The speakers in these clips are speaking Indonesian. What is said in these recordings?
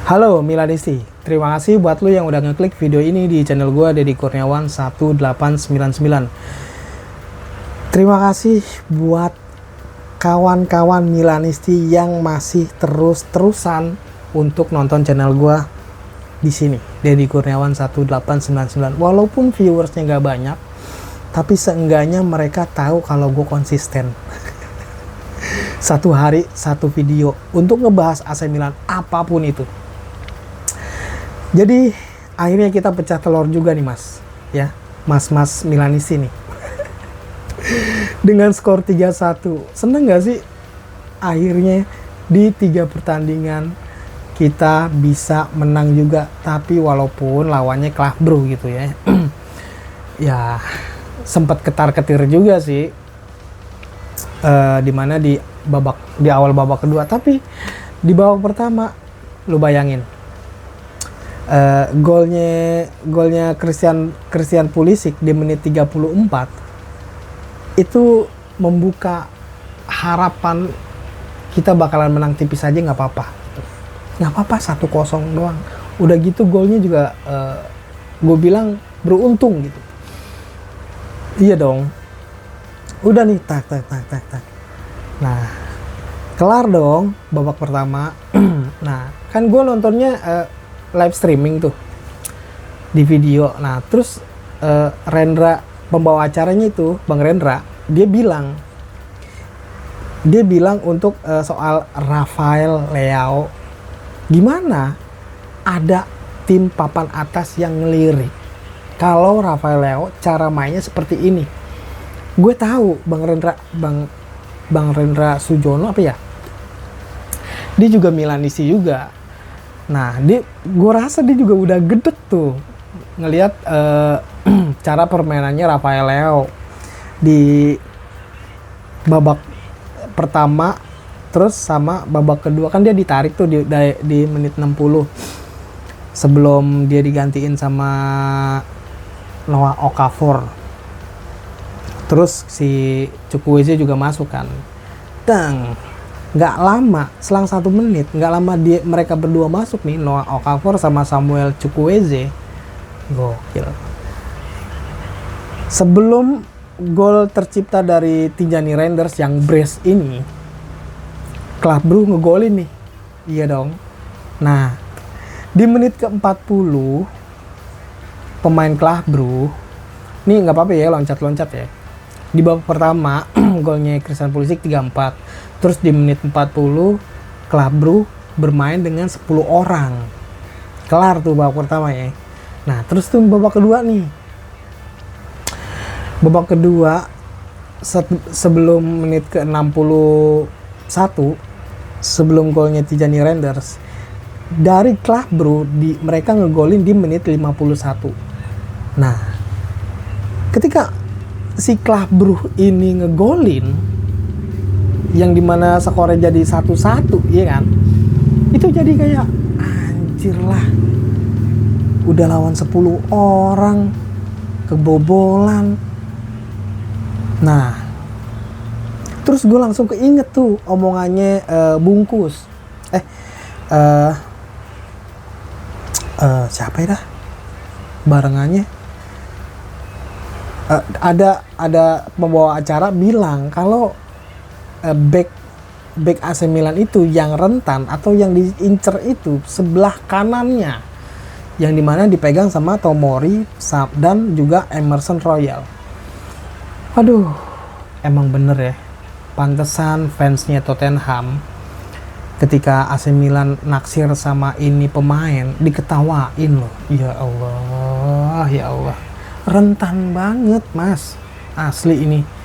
Halo Milanisti, terima kasih buat lu yang udah ngeklik video ini di channel gua Deddy Kurniawan 1899. Terima kasih buat kawan-kawan Milanisti yang masih terus-terusan untuk nonton channel gua di sini, Deddy Kurniawan 1899. Walaupun viewersnya gak banyak, tapi seenggaknya mereka tahu kalau gue konsisten. Satu hari satu video untuk ngebahas AC Milan apapun itu. Jadi akhirnya kita pecah telur juga nih mas, ya mas-mas Milanisti nih. Dengan skor 3-1, seneng gak sih? Akhirnya di 3 pertandingan kita bisa menang juga, tapi walaupun lawannya Klahbru gitu ya. Ya sempat ketar-ketir juga sih, dimana di awal babak kedua, tapi di babak pertama lu bayangin. Golnya Christian Pulisic di menit 34 itu membuka harapan kita bakalan menang tipis aja, nggak apa-apa 1-0 doang. Udah gitu golnya juga gue bilang beruntung gitu. Iya dong, udah nih tak. Nah kelar dong babak pertama. Nah kan gue nontonnya live streaming tuh di video. Nah terus Rendra, pembawa acaranya itu Bang Rendra, dia bilang untuk soal Rafael Leao, gimana ada tim papan atas yang ngelirik kalau Rafael Leao cara mainnya seperti ini. Gue tahu Bang Rendra Sujono apa ya, dia juga Milanisti juga. Nah, gue rasa dia juga udah gedek tuh ngelihat cara permainannya Rafael Leao di babak pertama, terus sama babak kedua kan dia ditarik tuh di menit 60 sebelum dia digantiin sama Noah Okafor. Terus si Chukwueze juga masuk kan. Nggak lama, selang 1 menit, nggak lama mereka berdua masuk nih, Noah Okafor sama Samuel Chukwueze. Gokil. Sebelum gol tercipta dari Tijani Reinders yang brace ini, Klahbru ngegolin nih. Iya dong. Nah, di menit ke-40 pemain Klahbru, nih nggak apa-apa ya loncat-loncat ya. Di babak pertama golnya Christian Pulisic 3-4. Terus di menit 40 Klahbru bermain dengan 10 orang. Kelar tuh babak pertama ya. Nah terus tuh babak kedua nih. Babak kedua sebelum menit ke-61, sebelum golnya Tijani Reinders, dari Klahbru mereka ngegolin di menit 51. Nah ketika si Klahbru ini ngegolin, yang dimana skornya jadi 1-1, iya kan? Itu jadi kayak anjir lah, udah lawan 10 orang, kebobolan. Nah terus gue langsung keinget tuh omongannya Bungkus, siapa ya dah barengannya, ada pembawa acara bilang kalau back AC Milan itu yang rentan atau yang diincer itu sebelah kanannya, yang dimana dipegang sama Tomori dan juga Emerson Royal. Aduh, emang bener ya, pantesan fansnya Tottenham ketika AC Milan naksir sama ini pemain diketawain loh. Ya Allah, rentan banget mas, asli ini.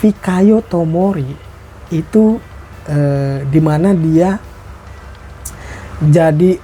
Fikayo Tomori itu dimana dia jadi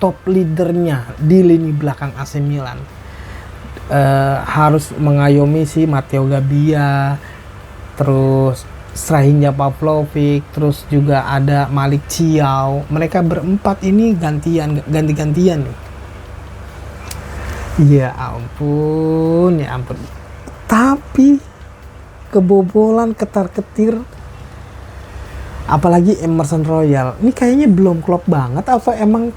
top leadernya di lini belakang AC Milan, harus mengayomi si Matteo Gabbia, terus Strahinja Pavlovic, terus juga ada Malik Thiaw. Mereka berempat ini ganti-gantian nih. Ya ampun. Tapi kebobolan ketar-ketir Apalagi Emerson Royal. Ini kayaknya belum klop banget atau emang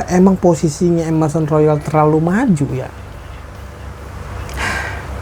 emang posisinya Emerson Royal terlalu maju ya.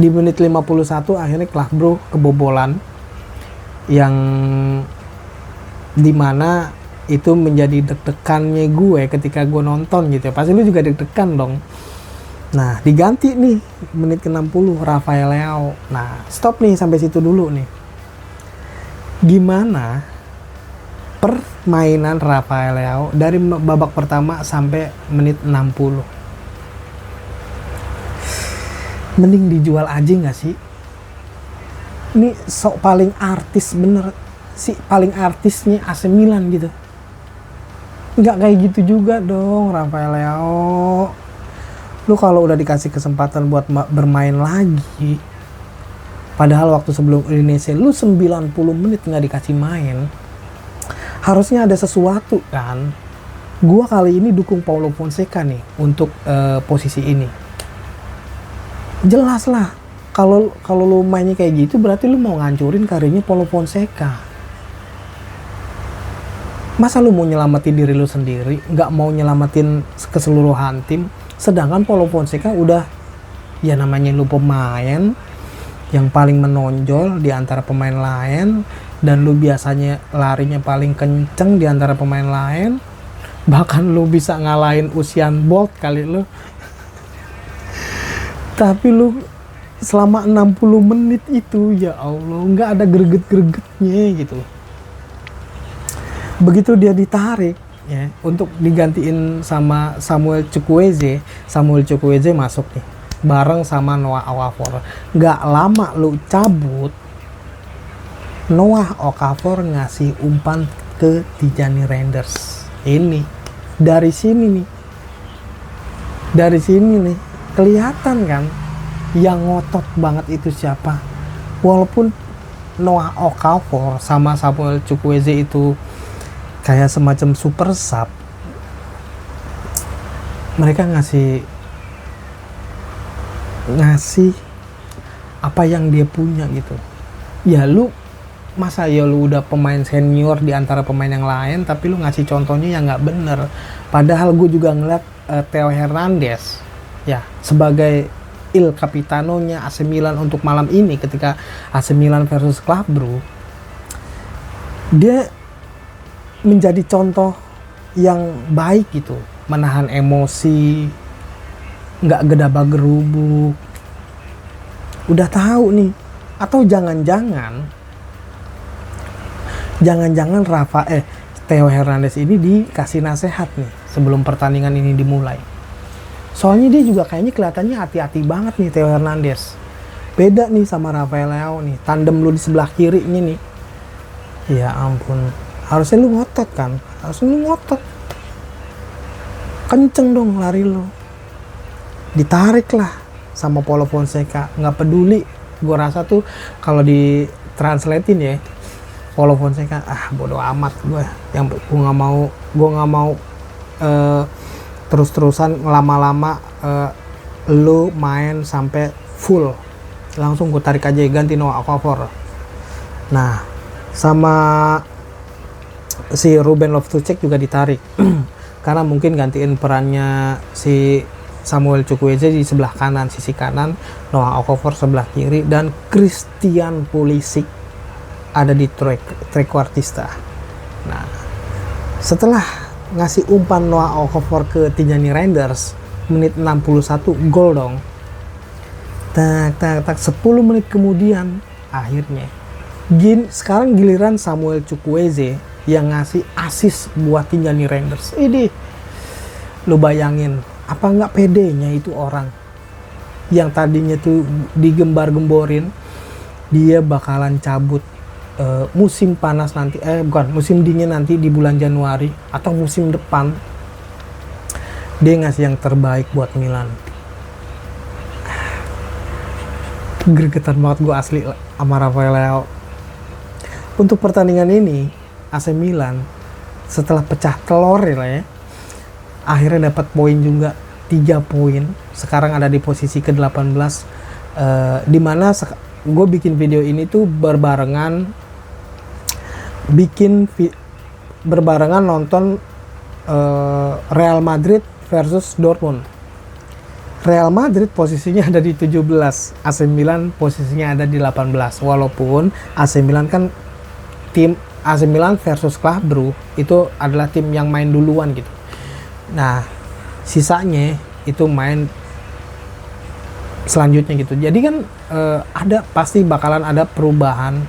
Di menit 51 akhirnya Clapbro kebobolan yang dimana itu menjadi deg-degannya gue ketika gue nonton gitu ya. Pasti lu juga deg-degan dong. Nah, diganti nih menit ke-60 Rafael Leao. Nah, stop nih sampai situ dulu nih. Gimana permainan Rafael Leao dari babak pertama sampai menit 60? Mending dijual aja nggak sih? Ini sok paling artis bener sih, paling artisnya AC Milan gitu. Nggak kayak gitu juga dong Rafael Leao. Lu kalau udah dikasih kesempatan buat bermain lagi, padahal waktu sebelum Indonesia lu 90 menit nggak dikasih main, harusnya ada sesuatu kan. Gua kali ini dukung Paulo Fonseca nih untuk posisi ini. Jelas lah, kalau lu mainnya kayak gitu berarti lu mau ngancurin karirnya Paulo Fonseca. Masa lu mau nyelamatin diri lu sendiri, nggak mau nyelamatin keseluruhan tim? Sedangkan Paulo Fonseca udah, ya namanya lu pemain yang paling menonjol di antara pemain lain, dan lu biasanya larinya paling kenceng di antara pemain lain, bahkan lu bisa ngalahin Usain Bolt kali lu. Tapi lu selama 60 menit itu, ya Allah, nggak ada greget-gregetnya gitu. Begitu dia ditarik ya untuk digantiin sama Samuel Chukwueze masuk nih bareng sama Noah Okafor. Nggak lama lu cabut, Noah Okafor ngasih umpan ke Tijani Reinders. Ini dari sini nih kelihatan kan yang ngotot banget itu siapa. Walaupun Noah Okafor sama Samuel Chukwueze itu kayak semacam super sub, mereka ngasih apa yang dia punya gitu. Ya lu masa ya lu udah pemain senior di antara pemain yang lain tapi lu ngasih contohnya yang nggak bener. Padahal gue juga ngeliat Theo Hernandez ya sebagai Il Capitanonya AC Milan untuk malam ini ketika AC Milan versus Clapbro, dia menjadi contoh yang baik gitu, menahan emosi, nggak gedabah gerubuk. Udah tahu nih, atau jangan-jangan Theo Hernandez ini dikasih nasihat nih sebelum pertandingan ini dimulai. Soalnya dia juga kayaknya kelihatannya hati-hati banget nih Theo Hernandez. Beda nih sama Rafael Leao nih, tandem lu di sebelah kirinya nih. Ya ampun. Harusnya lu ngotot kan, kenceng dong lari lu, ditarik lah sama Paulo Fonseca. Nggak peduli, gue rasa tuh kalau di translatein ya, Paulo Fonseca bodo amat gue nggak mau terus-terusan lama-lama lu main sampai full, langsung gue tarik aja ganti Noah Okafor. Nah sama si Ruben Loftus-Cheek juga ditarik karena mungkin gantiin perannya si Samuel Chukwueze di sebelah kanan, sisi kanan, Noah Okafor sebelah kiri, dan Christian Pulisic ada di trequartista. Nah setelah ngasih umpan Noah Okafor ke Tijani Reinders menit 61, gol dong. Tak 10 menit kemudian akhirnya sekarang giliran Samuel Chukwueze yang ngasih assist buat Tijani Reinders. Ini lu bayangin apa nggak pedenya itu orang yang tadinya tuh digembar-gemborin dia bakalan cabut musim panas nanti, musim dingin nanti di bulan Januari atau musim depan. Dia ngasih yang terbaik buat Milan. Gregetan banget gue asli sama Rafael Leao. Untuk pertandingan ini AC Milan setelah pecah telur ya, akhirnya dapat poin juga, 3 poin. Sekarang ada di posisi ke-18, dimana gue bikin video ini tuh berbarengan bikin berbarengan nonton Real Madrid versus Dortmund. Real Madrid posisinya ada di 17, AC Milan posisinya ada di 18. Walaupun AC Milan kan tim AC Milan versus Club Brugge itu adalah tim yang main duluan gitu. Nah, sisanya itu main selanjutnya gitu. Jadi kan pasti bakalan ada perubahan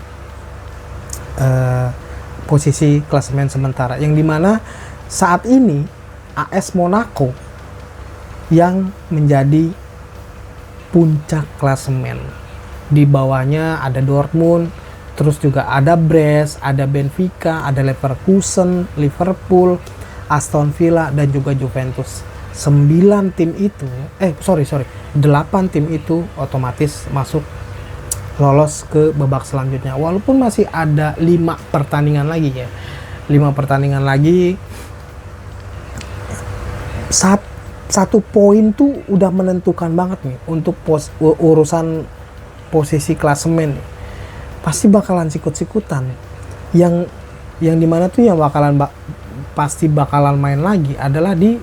posisi klasemen sementara, yang dimana saat ini AS Monaco yang menjadi puncak klasemen. Di bawahnya ada Dortmund, terus juga ada Brest, ada Benfica, ada Leverkusen, Liverpool, Aston Villa, dan juga Juventus. 8 tim itu otomatis masuk lolos ke babak selanjutnya. Walaupun masih ada 5 pertandingan lagi ya. 5 pertandingan lagi. Satu poin tuh udah menentukan banget nih untuk urusan posisi klasemen. Pasti bakalan sikut-sikutan. Yang dimana tuh yang pasti bakalan main lagi adalah di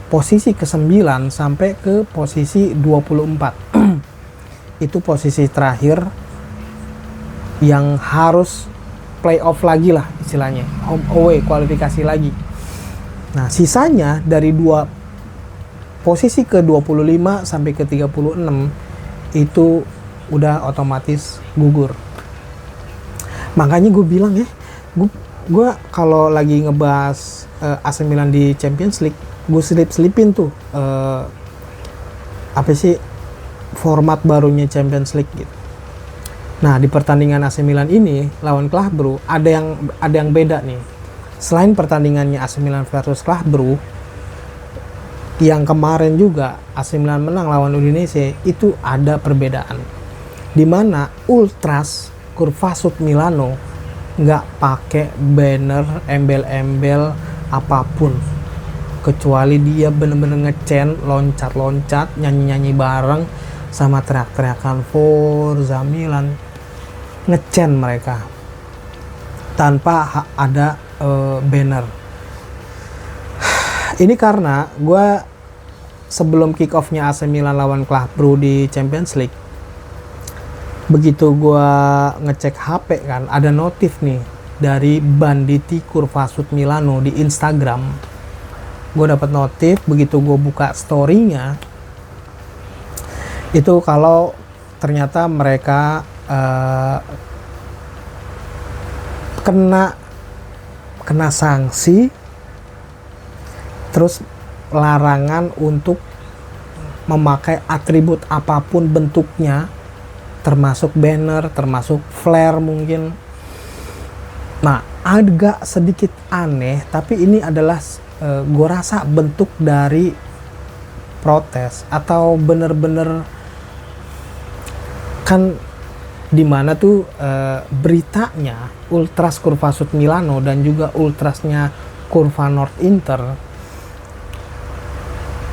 posisi ke-9 sampai ke posisi 24. Itu posisi terakhir yang harus playoff lagi lah istilahnya, home away, kualifikasi lagi. Nah, sisanya dari posisi ke-25 sampai ke-36 itu udah otomatis gugur. Makanya gue bilang ya, gue kalau lagi ngebahas AC Milan di Champions League, gue selipin tuh format barunya Champions League gitu. Nah, di pertandingan AC Milan ini lawan Club Brugge ada yang beda nih. Selain pertandingannya AC Milan versus Club Brugge, yang kemarin juga AC Milan menang lawan Udinese, itu ada perbedaan. Dimana Ultras Curva Sud Milano nggak pakai banner, embel-embel apapun, kecuali dia bener-bener ngecen, loncat-loncat, nyanyi-nyanyi bareng, sama teriak-teriakan Forza Milan. Ngecen mereka tanpa ada banner. Ini karena gue sebelum kick off-nya AC Milan lawan Club Brugge di Champions League, begitu gue ngecek HP kan, ada notif nih dari Banditi Curva Sud Milano di Instagram. Gue dapat notif, begitu gue buka story-nya, itu kalau ternyata mereka kena sanksi, terus larangan untuk memakai atribut apapun bentuknya, termasuk banner, termasuk flare mungkin. Nah, agak sedikit aneh, tapi ini adalah gue rasa bentuk dari protes atau bener-bener kan, dimana tuh beritanya Ultras Curva Sud Milano dan juga Ultrasnya Curva Nord Inter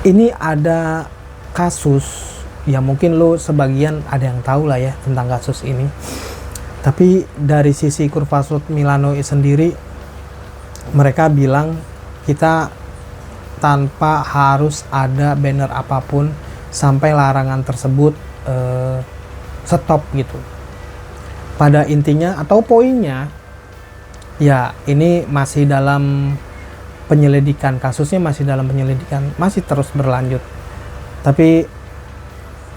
ini ada kasus, ya mungkin lo sebagian ada yang tahu lah ya tentang kasus ini. Tapi dari sisi Curva Sud Milano sendiri, mereka bilang kita tanpa harus ada banner apapun sampai larangan tersebut stop gitu. Pada intinya atau poinnya, ya ini masih dalam penyelidikan, kasusnya masih dalam penyelidikan, masih terus berlanjut. Tapi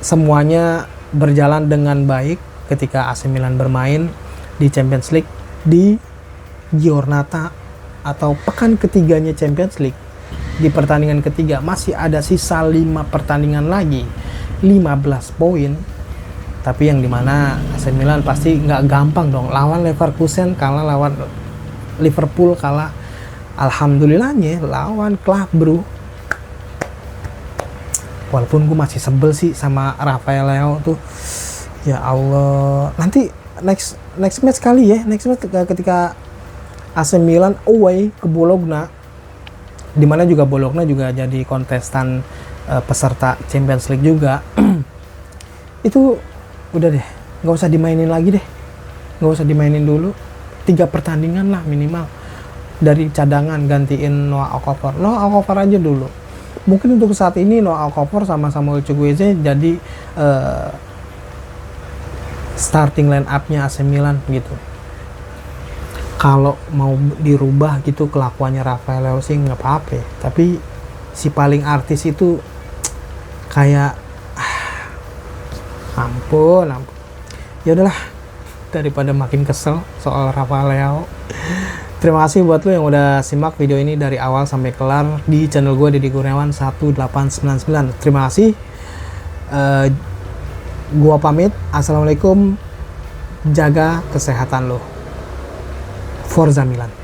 semuanya berjalan dengan baik ketika AC Milan bermain di Champions League di Giornata atau pekan ketiganya Champions League. Di pertandingan ketiga masih ada sisa 5 pertandingan lagi, 15 poin. Tapi yang dimana AC Milan pasti nggak gampang dong, lawan Leverkusen kalah, lawan Liverpool kalah. Alhamdulillahnya lawan Club Brugge, walaupun gue masih sebel sih sama Rafael Leao tuh, ya Allah. Nanti next match kali ya, next match ketika AC Milan away ke Bologna, dimana juga Bologna juga jadi kontestan peserta Champions League juga. Itu udah deh, nggak usah dimainin lagi deh, nggak usah dimainin dulu. 3 pertandingan lah minimal dari cadangan gantiin Noah Okafor aja dulu. Mungkin untuk saat ini Noah Okafor sama Samuel Chukwueze jadi starting line up-nya AC Milan gitu. Kalau mau dirubah gitu kelakuannya Rafael Leao sih nggak apa-apa, tapi si paling artis itu kayak ampun. Ya udahlah, daripada makin kesel soal Rafael Leao. Terima kasih buat lo yang udah simak video ini dari awal sampai kelar di channel gue Deddy Kurniawan 1899. Terima kasih. Gua pamit. Assalamualaikum. Jaga kesehatan lo. Forza Milan.